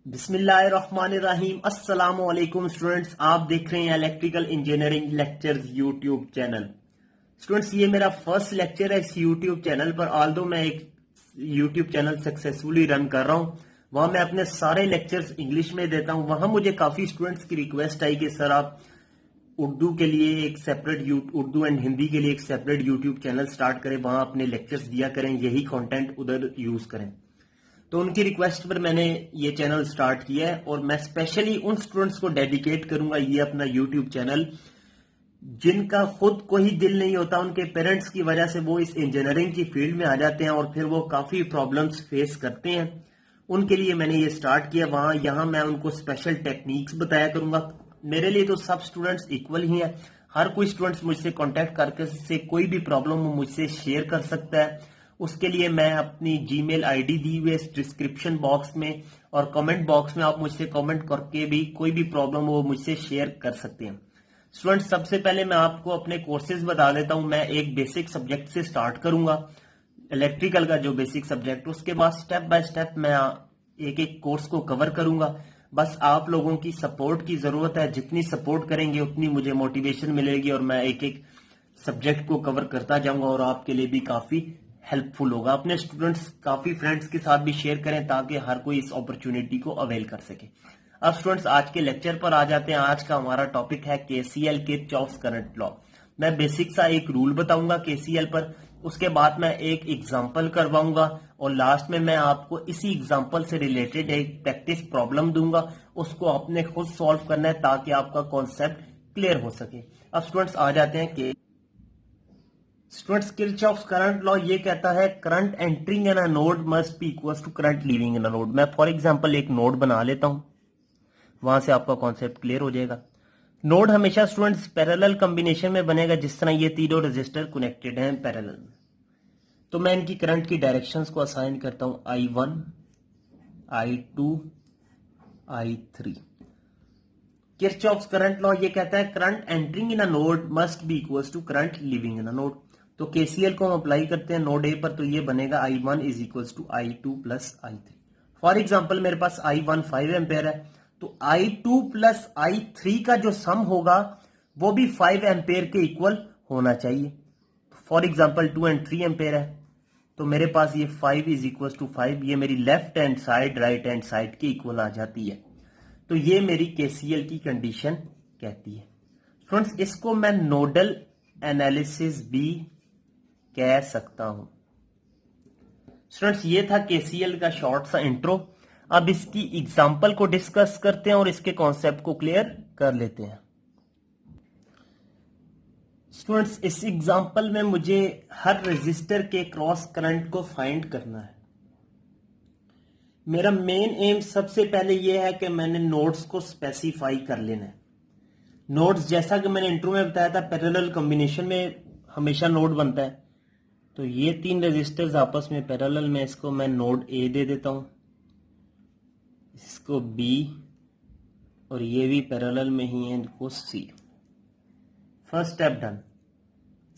बिस्मिल्लाहिर्रहमानिर्रहीम। अस्सलामु अलैकुम स्टूडेंट्स, आप देख रहे हैं electrical engineering lectures YouTube channel. Students, ये मेरा फर्स्ट लेक्चर है इस यूट्यूब चैनल पर। ऑल्दो मैं एक यूट्यूब चैनल सक्सेसफुली रन कर रहा हूँ, वहां मैं अपने सारे लेक्चर्स इंग्लिश में देता हूँ। वहां मुझे काफी स्टूडेंट्स की रिक्वेस्ट आई कि सर आप उर्दू के लिए एक सेपरेट उर्दू एंड हिंदी के लिए एक सेपरेट यूट्यूब चैनल स्टार्ट करें, वहां अपने लेक्चर्स दिया करें, यही कंटेंट उधर यूज करें। तो उनकी रिक्वेस्ट पर मैंने ये चैनल स्टार्ट किया है और मैं स्पेशली उन स्टूडेंट्स को डेडिकेट करूंगा ये अपना यूट्यूब चैनल जिनका खुद को ही दिल नहीं होता, उनके पेरेंट्स की वजह से वो इस इंजीनियरिंग की फील्ड में आ जाते हैं और फिर वो काफी प्रॉब्लम्स फेस करते हैं। उनके लिए मैंने ये स्टार्ट किया। वहां यहां मैं उनको स्पेशल टेक्निक्स बताया करूंगा। मेरे लिए तो सब स्टूडेंट्स इक्वल ही हैं। हर कोई स्टूडेंट्स मुझसे कांटेक्ट करके से कोई भी प्रॉब्लम हो मुझसे शेयर कर सकता है। उसके लिए मैं अपनी जीमेल आईडी दी हुई है डिस्क्रिप्शन बॉक्स में, और कमेंट बॉक्स में आप मुझसे कमेंट करके भी कोई भी प्रॉब्लम हो मुझसे शेयर कर सकते हैं। स्टूडेंट्स, सबसे पहले मैं आपको अपने कोर्सेज बता देता हूं। मैं एक बेसिक सब्जेक्ट से स्टार्ट करूंगा, इलेक्ट्रिकल का जो बेसिक सब्जेक्ट। उसके बाद स्टेप बाय स्टेप मैं एक एक कोर्स को कवर करूंगा। बस आप लोगों की सपोर्ट की जरूरत है। जितनी सपोर्ट करेंगे उतनी मुझे मोटिवेशन मिलेगी और मैं एक एक सब्जेक्ट को कवर करता जाऊंगा और आपके लिए भी काफी हेल्पफुल होगा। अपने स्टूडेंट्स, काफी फ्रेंड्स के साथ भी शेयर करें ताकि हर कोई इस अपॉर्चुनिटी को अवेल कर सके। अब स्टूडेंट्स, आज के लेक्चर पर आ जाते हैं। आज का हमारा टॉपिक है केसीएल, किरचॉफ्स करंट लॉ। मैं बेसिक सा एक रूल बताऊंगा केसीएल पर, उसके बाद मैं एक एग्जांपल करवाऊंगा और लास्ट में मैं आपको इसी एग्जांपल से रिलेटेड एक प्रैक्टिस प्रॉब्लम दूंगा। उसको आपने खुद सॉल्व करना है ताकि आपका कॉन्सेप्ट क्लियर हो सके। अब स्टूडेंट्स आ जाते हैं कि स्टूडेंट्स, किरचॉफ्स करंट लॉ ये कहता है current entering in a node must be equal to current leaving in a node. मैं फॉर एग्जांपल एक नोड बना लेता हूं, वहां से आपका कॉन्सेप्ट क्लियर हो जाएगा। नोड हमेशा स्टूडेंट्स पैरेलल कॉम्बिनेशन में बनेगा, जिस तरह ये तीनों रजिस्टर कनेक्टेड हैं पैरेलल में। तो मैं इनकी करंट की डायरेक्शंस को असाइन करता हूं, I1, I2, I3। Kirchhoff's current law ये कहता है current entering in a node must be equal to current leaving in a node. तो केसीएल को हम अप्लाई करते हैं नोड ए पर, तो ये बनेगा I1 is equal to I2 plus I3। For example मेरे पास I1 5 एम्पेयर है, तो I2 प्लस I3 का जो सम होगा वो भी 5 एम्पेयर के इक्वल होना चाहिए। फॉर एग्जाम्पल 2 एंड 3 एम्पेयर है, तो मेरे पास ये 5 इज इक्वल टू 5, ये मेरी left hand side right hand side के इक्वल आ जाती है। तो ये मेरी केसीएल की कंडीशन कहती है। फ्रेंड्स, इसको मैं नोडल एनालिसिस भी कह सकता हूं। स्टूडेंट्स, ये था केसीएल का शॉर्ट सा इंट्रो। अब इसकी एग्जांपल को डिस्कस करते हैं और इसके कॉन्सेप्ट को क्लियर कर लेते हैं। स्टूडेंट्स, इस एग्जांपल में मुझे हर रेजिस्टर के क्रॉस करंट को फाइंड करना है। मेरा मेन एम सबसे पहले यह है कि मैंने नोड्स को स्पेसिफाई कर लेना है। नोड्स, जैसा कि मैंने इंट्रो में बताया था, पैरेलल कॉम्बिनेशन में हमेशा नोड बनता है। तो ये तीन रेजिस्टर्स आपस में पैरेलल में, इसको मैं नोड ए दे देता हूं, इसको बी, और ये भी पैरेलल में ही है, इनको C. First step done.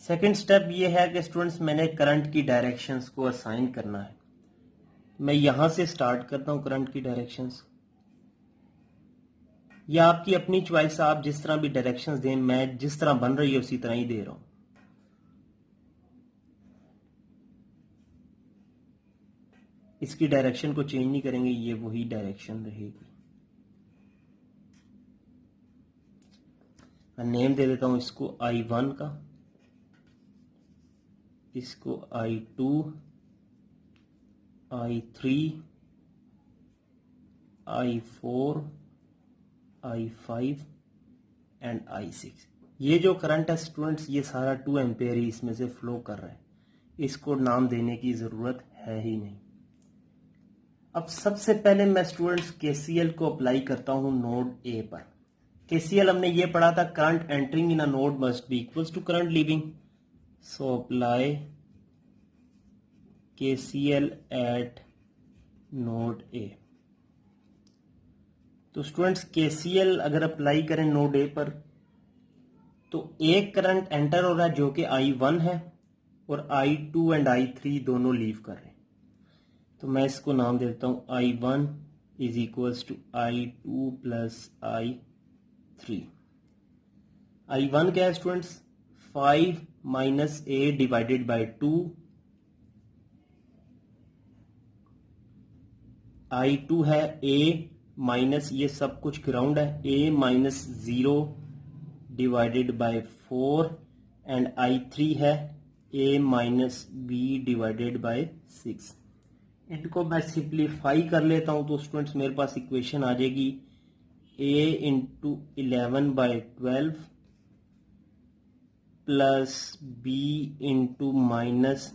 Second step ये है कि स्टूडेंट्स, मैंने करंट की डायरेक्शंस को असाइन करना है। मैं यहां से स्टार्ट करता हूं करंट की डायरेक्शंस, या आपकी अपनी चॉइस, आप जिस तरह भी डायरेक्शंस दें, मैं जिस तरह बन रही है उसी तरह ही दे रहा हूं। इसकी डायरेक्शन को चेंज नहीं करेंगे, ये वही डायरेक्शन रहेगी। मैं नेम दे देता हूं इसको I1 का, इसको I2, I3, I4, I5 and I6। ये जो करंट है स्टूडेंट्स, ये सारा 2 एम्पेयर ही इसमें से फ्लो कर रहा है, इसको नाम देने की जरूरत है ही नहीं। अब सबसे पहले मैं स्टूडेंट्स केसीएल को अप्लाई करता हूं नोड ए पर। केसीएल हमने ये पढ़ा था, current entering in a node must be equals to current leaving. So apply KCL at node A. तो स्टूडेंट्स, केसीएल अगर अप्लाई करें नोड ए पर, तो एक करंट एंटर हो रहा है जो कि I1 है, और I2 एंड I3 दोनों लीव कर रहे हैं। तो मैं इसको नाम देता हूं I1 is equals to I2 plus I3। I1 क्या है students, 5 minus a divided by 2, I2 है a माइनस, ये सब कुछ ग्राउंड है, a minus 0 divided by 4 and I3 है a minus b divided by 6। इनको मैं सिंप्लीफाई कर लेता हूं तो स्टूडेंट्स मेरे पास इक्वेशन आ जाएगी a into 11/12 plus b into minus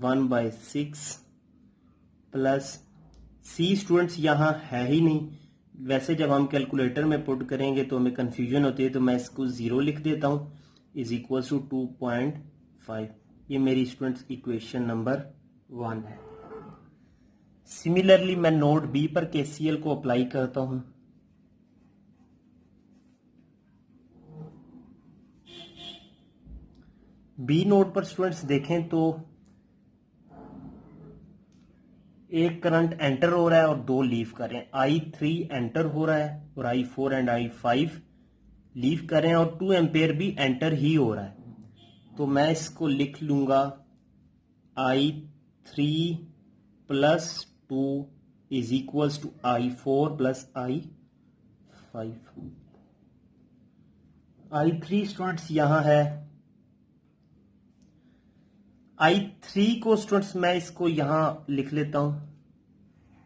1/6 plus c students यहाँ है ही नहीं। वैसे जब हम कैलकुलेटर में पुट करेंगे तो हमें कंफ्यूजन होती है, तो मैं इसको 0 लिख देता हूं, इज इक्वल टू 2.5। ये मेरी स्टूडेंट्स इक्वेशन नंबर 1 है। सिमिलरली मैं नोड बी पर केसीएल को अप्लाई करता हूं। बी नोड पर स्टूडेंट्स देखें तो एक करंट एंटर हो रहा है और 2 लीव कर रहे हैं। I3 एंटर हो रहा है और I4 एंड I5 लीव कर रहे हैं और 2 एम्पेयर भी एंटर ही हो रहा है। तो मैं इसको लिख लूंगा I3 plus 2 is equals to I4 plus I5। I3 students यहां है, I3 को स्टूडेंट्स मैं इसको यहां लिख लेता हूं,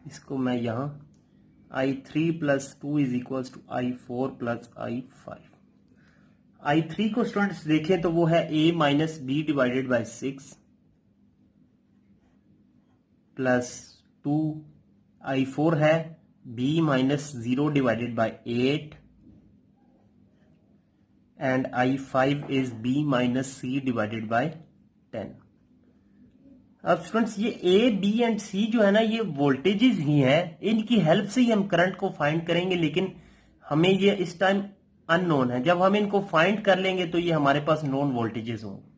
इसको मैं यहां I3 plus 2 is equal to I4 plus I5। I3 को स्टूडेंट्स देखें तो वो है a minus B divided by 6 plus 2, I4 है b minus 0 divided by 8 and I5 is b minus c divided by 10। अब स्टूडेंट्स ये ए बी एंड सी जो है ना, ये वोल्टेजेस ही हैं, इनकी हेल्प से ही हम करंट को फाइंड करेंगे, लेकिन हमें ये इस टाइम अननोन है। जब हम इनको फाइंड कर लेंगे तो ये हमारे पास नोन वोल्टेजेस होंगे।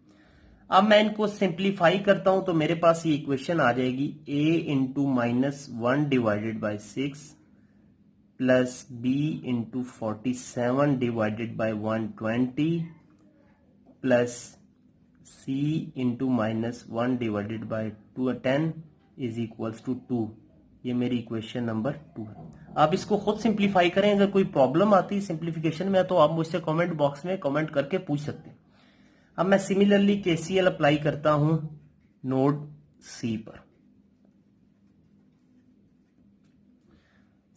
अब मैं इनको सिंप्लीफाई करता हूं तो मेरे पास ये इक्वेशन आ जाएगी a into minus 1 divided by 6 plus b into 47 divided by 120 plus c into minus 1 divided by 10 is equals to 2। ये मेरी इक्वेशन नंबर 2 है। आप इसको खुद सिंप्लीफाई करें, अगर कोई प्रॉब्लम आती है सिंप्लीफिकेशन में तो आप मुझसे कमेंट बॉक्स में कमेंट करके पूछ सकते हैं। अब मैं सिमिलरली केसीएल अप्लाई करता हूं नोड सी पर।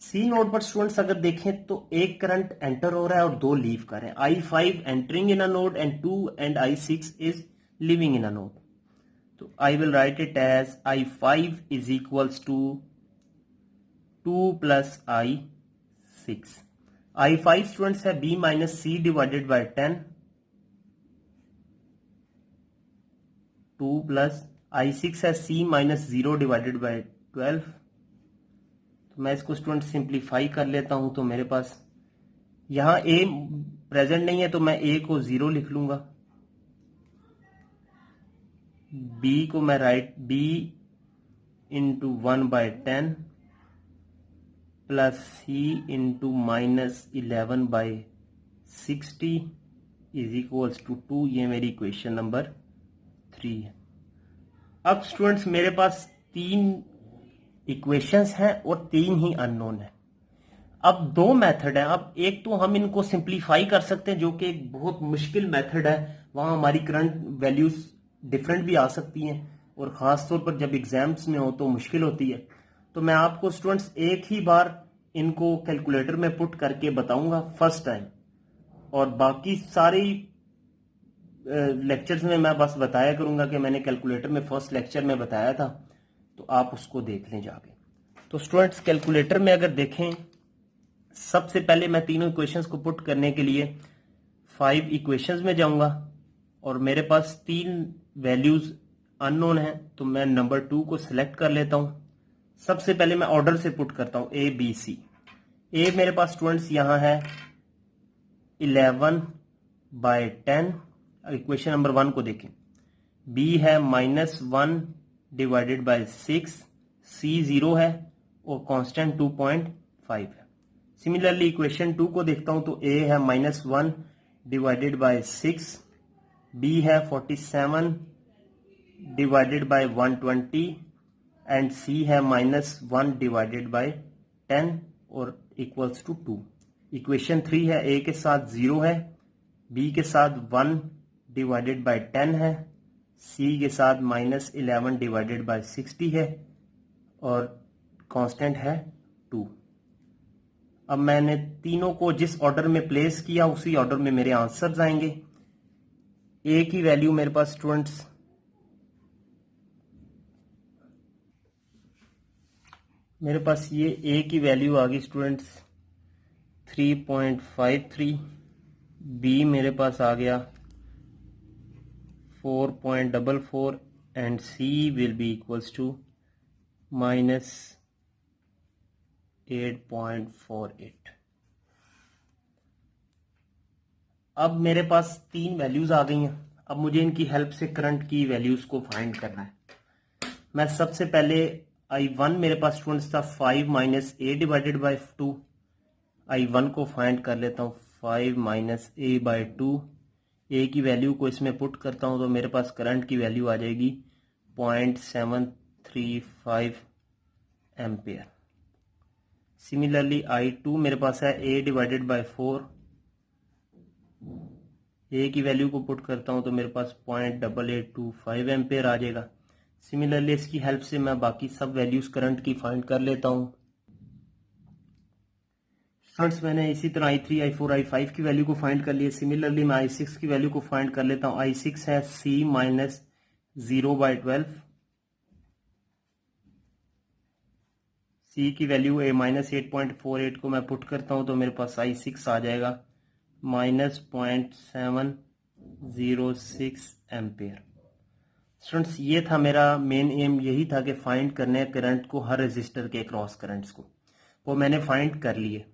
सी नोड पर स्टूडेंट्स अगर देखें तो एक करंट एंटर हो रहा है और 2 लीव कर रहे हैं। I5 entering in a node and 2 and I6 is leaving in a node. तो I will write it as I5 is equals to 2 plus I6। I5 students है b minus c divided by 10, 2 plus I6 है c minus 0 divided by 12। तो मैं इसको student simplify कर लेता हूं तो मेरे पास यहां a प्रेजेंट नहीं है तो मैं a को 0 लिख लूंगा, b को मैं write b into 1/10 plus c into minus 11/60 is equals to 2। ये मेरी इक्वेशन नंबर 3 है। अब स्टूडेंट्स मेरे पास 3 इक्वेशंस हैं और 3 ही अननोन है। अब 2 मेथड है। अब एक तो हम इनको सिंप्लीफाई कर सकते हैं जो कि एक बहुत मुश्किल मेथड है, वहां हमारी करंट वैल्यूज डिफरेंट भी आ सकती हैं और खासतौर पर जब एग्जाम्स में हो तो मुश्किल होती है। तो मैं आपको स्टूडेंट्स एक ही बार इनको कैलकुलेटर में पुट करके बताऊंगा फर्स्ट टाइम, और बाकी सारी लेक्चर्स में मैं बस बताया करूंगा कि मैंने कैलकुलेटर में फर्स्ट लेक्चर में बताया था, तो आप उसको देख लें जाके। तो स्टूडेंट्स कैलकुलेटर में अगर देखें, सबसे पहले मैं तीनों इक्वेशंस को पुट करने के लिए 5 इक्वेशंस में जाऊंगा और मेरे पास 3 वैल्यूज अननोन है, तो मैं नंबर 2 को सिलेक्ट कर लेता हूं। सबसे पहले मैं ऑर्डर से पुट करता हूं ए बी सी। ए मेरे पास स्टूडेंट्स यहां है 11/10। इक्वेशन नंबर 1 को देखें, बी है -1 डिवाइडेड बाय 6, सी 0 है और कांस्टेंट 2.5 है। सिमिलरली इक्वेशन 2 को देखता हूं तो a है -1 डिवाइडेड बाय 6, b है 47 डिवाइडेड बाय 120 एंड c है -1 डिवाइडेड बाय 10 और इक्वल्स टू 2। इक्वेशन 3 है a के साथ 0 है, b के साथ 1 डिवाइडेड बाय 10 है, c के साथ -11 डिवाइडेड बाय 60 है और कांस्टेंट है 2। अब मैंने तीनों को जिस ऑर्डर में प्लेस किया उसी ऑर्डर में मेरे आंसर्स आएंगे। ए की वैल्यू मेरे पास स्टूडेंट्स ये ए की वैल्यू आ गई स्टूडेंट्स 3.53, बी मेरे पास आ गया 4.44 and C will be equals to -8.48। अब मेरे पास 3 वैल्यूज आ गई हैं। अब मुझे इनकी हेल्प से करंट की वैल्यूज को फाइंड करना है। मैं सबसे पहले I1 मेरे पास स्टूडेंट्स था 5 - a डिवाइडेड बाय 2। I1 को फाइंड कर लेता हूँ 5 - a बाय 2। a की वैल्यू को इसमें पुट करता हूँ तो मेरे पास करंट की वैल्यू आ जाएगी 0.735 एम्पियर। सिमिलरली I2 मेरे पास है a डिवाइडेड बाय 4। a की वैल्यू को पुट करता हूं तो मेरे पास 0.8825 एम्पियर आ जाएगा। सिमिलरली इसकी हेल्प से मैं बाकी सब वैल्यूज करंट की फाइंड कर लेता हूं। फ्रेंड्स मैंने इसी तरह I3, I4, I5 की वैल्यू को फाइंड कर लिया। सिमिलरली मैं I6 की वैल्यू को फाइंड कर लेता हूं। I6 है C - 0/12। C की वैल्यू -8.48 को मैं पुट करता हूं तो मेरे पास I6 आ जाएगा -0.706 एम्पियर। स्टूडेंट्स ये था मेरा मेन एम, यही था कि फाइंड करने करंट को, हर रेजिस्टर के क्रॉस करंट्स को, वो मैंने फाइंड कर लिए।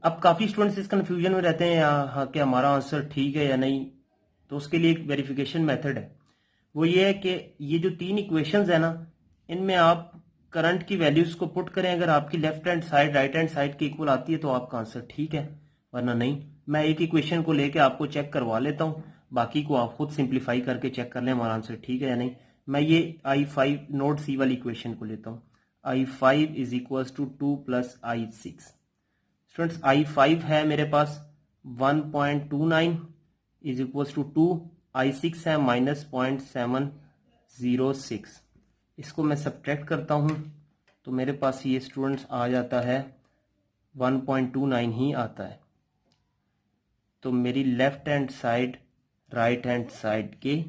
अब काफी स्टूडेंट्स इस कंफ्यूजन में रहते हैं हाँ कि हमारा आंसर ठीक है या नहीं। तो उसके लिए एक वेरिफिकेशन मेथड है, वो ये है कि ये जो 3 इक्वेशंस है ना, इनमें आप करंट की वैल्यूज को पुट करें। अगर आपकी left hand side right hand side के इक्वल आती है तो आपका आंसर ठीक है, वरना नहीं। मैं एक इक्वेशन को लेके आपको चेक करवा लेता हूं, बाकी को आप खुद सिंप्लीफाई करके चेक कर लें हमारा आंसर ठीक है या नहीं। मैं ये I5 नोड C वाली इक्वेशन को लेता हूं। I5 is equal to 2 + I6। Students I5 है मेरे पास 1.29 इज इक्वल टू 2, I6 है -0.706। इसको मैं सब्ट्रैक्ट करता हूं तो मेरे पास ये स्टूडेंट्स आ जाता है 1.29 ही आता है। तो मेरी left hand side right hand side के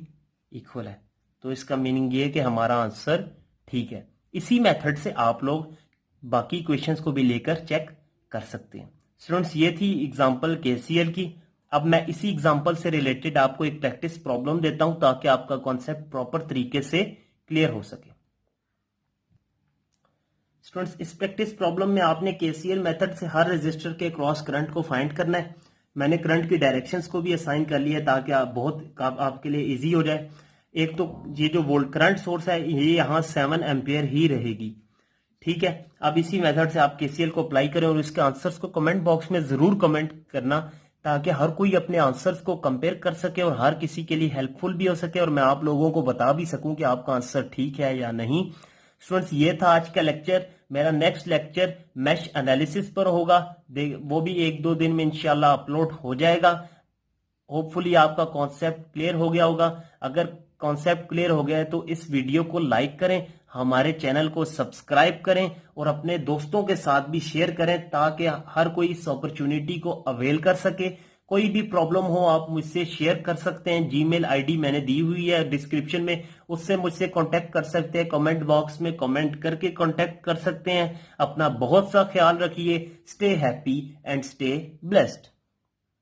इक्वल है, तो इसका मीनिंग ये है कि हमारा आंसर ठीक है। इसी मेथड से आप लोग बाकी इक्वेशंस को भी लेकर चेक कर सकते हैं। स्टूडेंट्स ये थी एग्जांपल KCL की। अब मैं इसी एग्जांपल से रिलेटेड आपको एक प्रैक्टिस प्रॉब्लम देता हूं ताकि आपका कॉन्सेप्ट प्रॉपर तरीके से क्लियर हो सके। स्टूडेंट्स इस प्रैक्टिस प्रॉब्लम में आपने KCL मेथड से हर रेजिस्टर के क्रॉस करंट को फाइंड करना है। मैंने करंट की डायरेक्शंस को भी असाइन कर लिया ताकि आपके लिए इजी हो जाए। एक तो ये जो वोल्ट करंट सोर्स है ये यहाँ 7 एम्पियर ही रहेगी, ठीक है। अब इसी मेथड से आप KCL को अप्लाई करें और इसके आंसर्स को कमेंट बॉक्स में जरूर कमेंट करना ताकि हर कोई अपने आंसर्स को कंपेयर कर सके और हर किसी के लिए हेल्पफुल भी हो सके और मैं आप लोगों को बता भी सकूं कि आपका आंसर ठीक है या नहीं। स्टूडेंट्स ये था आज का लेक्चर। मेरा नेक्स्ट लेक्चर मैश एनालिसिस पर होगा, वो भी 1-2 दिन में इंशाल्लाह अपलोड हो जाएगा। होपफुली आपका कॉन्सेप्ट क्लियर हो गया होगा। अगर कॉन्सेप्ट क्लियर हो गया है तो इस वीडियो को लाइक करें, हमारे चैनल को सब्सक्राइब करें और अपने दोस्तों के साथ भी शेयर करें ताकि हर कोई इस अपॉर्चुनिटी को अवेल कर सके। कोई भी प्रॉब्लम हो आप मुझसे शेयर कर सकते हैं। जीमेल आईडी मैंने दी हुई है डिस्क्रिप्शन में, उससे मुझसे कांटेक्ट कर सकते हैं। कमेंट बॉक्स में कमेंट करके कांटेक्ट कर सकते हैं। अपना बहुत सा ख्याल रखिए। Stay happy and stay blessed.